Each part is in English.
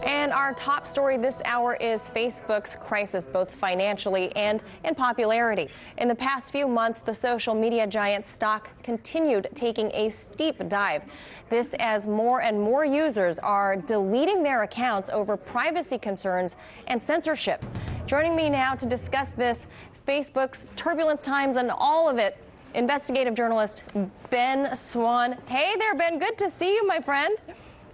And our top story this hour is Facebook's crisis, both financially and in popularity. In the past few months, the social media giant's stock continued taking a steep dive. This as more and more users are deleting their accounts over privacy concerns and censorship. Joining me now to discuss this, Facebook's turbulence times and all of it, investigative journalist Ben Swann. Hey there, Ben. Good to see you, my friend.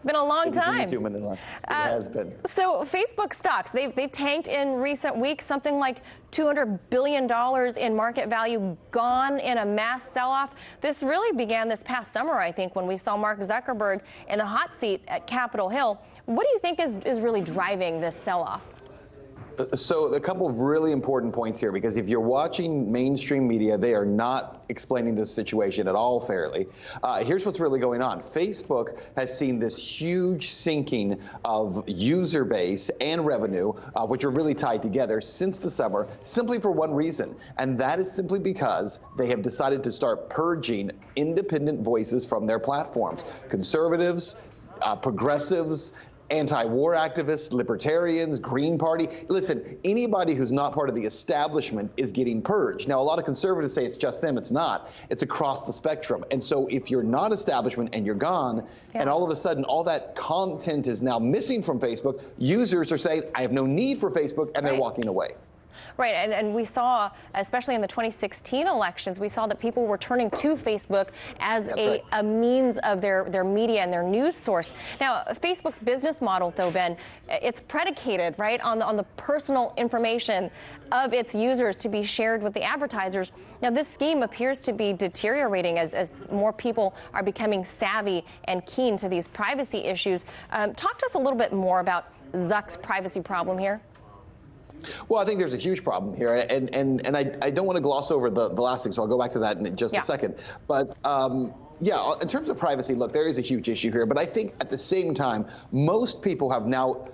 Been a long time. It has been. So Facebook stocks, they've tanked in recent weeks, something like $200 billion in market value gone in a mass sell-off. This really began this past summer, I think, when we saw Mark Zuckerberg in the hot seat at Capitol Hill. What do you think is really driving this sell-off? So a couple of really important points here, because if you're watching mainstream media, they are not explaining this situation at all fairly. Here's what's really going on. Facebook has seen this huge sinking of user base and revenue, which are really tied together since the summer, simply for one reason. And that is simply because they have decided to start purging independent voices from their platforms. Conservatives, progressives, anti-war activists, libertarians, Green Party. Listen, anybody who's not part of the establishment is getting purged. Now, a lot of conservatives say it's just them. It's not. It's across the spectrum. And so if you're not establishment and you're gone, and all of a sudden all that content is now missing from Facebook, users are saying, I have no need for Facebook, and they're walking away. Right, and we saw, especially in the 2016 elections, we saw that people were turning to Facebook as a means of their media and their news source. Now, Facebook's business model, though, Ben, it's predicated, right, on the personal information of its users to be shared with the advertisers. Now, this scheme appears to be deteriorating as more people are becoming savvy and keen to these privacy issues. Talk to us a little bit more about Zuck's privacy problem here. Well, I think there's a huge problem here, and I don't want to gloss over the last thing, so I'll go back to that in just a second. But yeah, in terms of privacy, look, there is a huge issue here, but I think at the same time, most people have now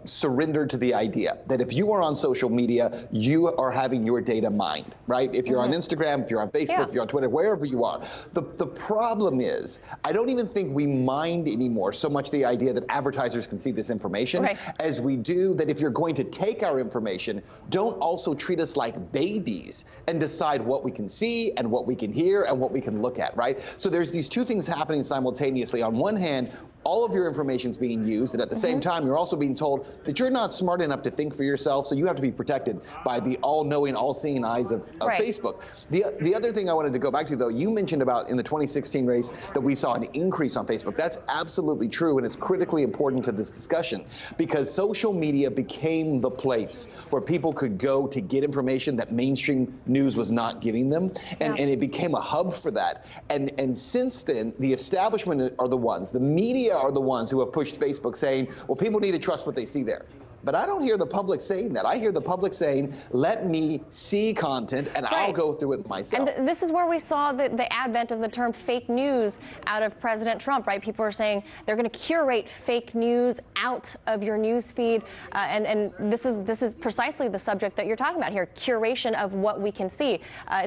surrendered to the idea that if you are on social media, you are having your data mined, right? If you're on Instagram, if you're on Facebook, if you're on Twitter, wherever you are. The problem is, I don't even think we mind anymore so much the idea that advertisers can see this information as we do that if you're going to take our information, don't also treat us like babies and decide what we can see and what we can hear and what we can look at, right? So there's these two things happening simultaneously. On one hand, all of your information is being used, and at the same time, you're also being told that you're not smart enough to think for yourself, so you have to be protected by the all-knowing, all-seeing eyes of Facebook. The other thing I wanted to go back to, though, you mentioned about in the 2016 race that we saw an increase on Facebook. That's absolutely true, and it's critically important to this discussion, because social media became the place where people could go to get information that mainstream news was not giving them, and it became a hub for that. And since then, the establishment are the ones, the media are the ones who have pushed Facebook saying, well, people need to trust what they see there. But I don't hear the public saying that. I hear the public saying, let me see content and I'll go through it myself. And this is where we saw the advent of the term fake news out of President Trump, right? People are saying they're going to curate fake news out of your news feed. And this is precisely the subject that you're talking about here, curation of what we can see.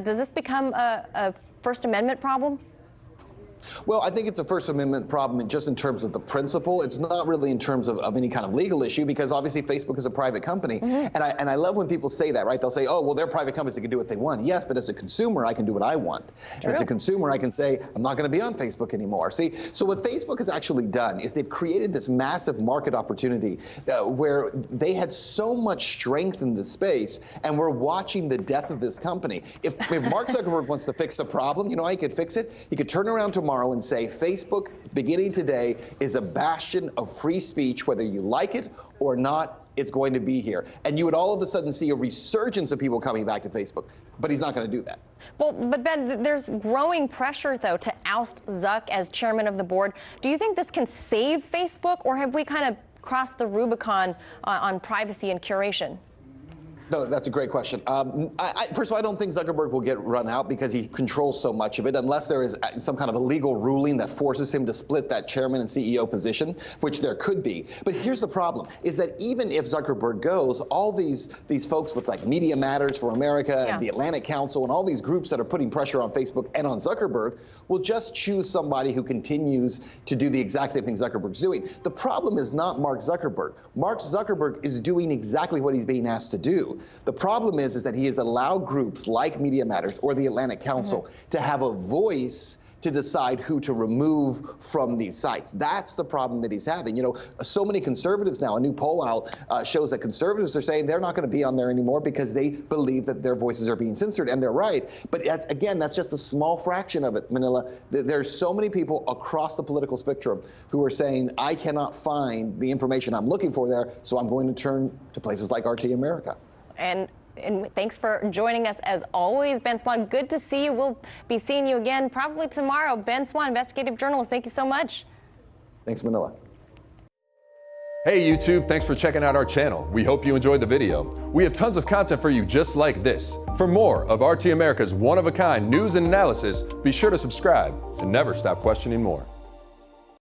Does this become a First Amendment problem? Well, I think it's a First Amendment problem just in terms of the principle. It's not really in terms of any kind of legal issue, because obviously Facebook is a private company. And I love when people say that, right? They'll say, oh, well, they're private companies, they can do what they want. Yes, but as a consumer, I can do what I want. And as a consumer, I can say, I'm not going to be on Facebook anymore. See, so what Facebook has actually done is they've created this massive market opportunity where they had so much strength in this space, and we're watching the death of this company. If Mark Zuckerberg wants to fix the problem, you know how he could fix it? He could turn around tomorrow and say Facebook, beginning today, is a bastion of free speech, whether you like it or not, it's going to be here. And you would all of a sudden see a resurgence of people coming back to Facebook. But he's not going to do that. Well, but Ben, there's growing pressure, though, to oust Zuck as chairman of the board. Do you think this can save Facebook, or have we kind of crossed the Rubicon on privacy and curation? No, that's a great question. First of all, I don't think Zuckerberg will get run out because he controls so much of it, unless there is some kind of a legal ruling that forces him to split that chairman and CEO position, which there could be. But here's the problem, is that even if Zuckerberg goes, all these folks with like Media Matters for America and the Atlantic Council and all these groups that are putting pressure on Facebook and on Zuckerberg will just choose somebody who continues to do the exact same thing Zuckerberg's doing. The problem is not Mark Zuckerberg. Mark Zuckerberg is doing exactly what he's being asked to do. The problem is that he has allowed groups like Media Matters or the Atlantic Council to have a voice to decide who to remove from these sites. That's the problem that he's having. You know, so many conservatives now, a new poll out shows that conservatives are saying they're not going to be on there anymore because they believe that their voices are being censored, and they're right. But again, that's just a small fraction of it, Manila. There's so many people across the political spectrum who are saying, I cannot find the information I'm looking for there, so I'm going to turn to places like RT America. And thanks for joining us as always, Ben Swann. Good to see you. We'll be seeing you again probably tomorrow. Ben Swann, investigative journalist, thank you so much. Thanks, Manila. Hey YouTube, thanks for checking out our channel. We hope you enjoyed the video. We have tons of content for you just like this. For more of RT America's one-of-a-kind news and analysis, be sure to subscribe and never stop questioning more.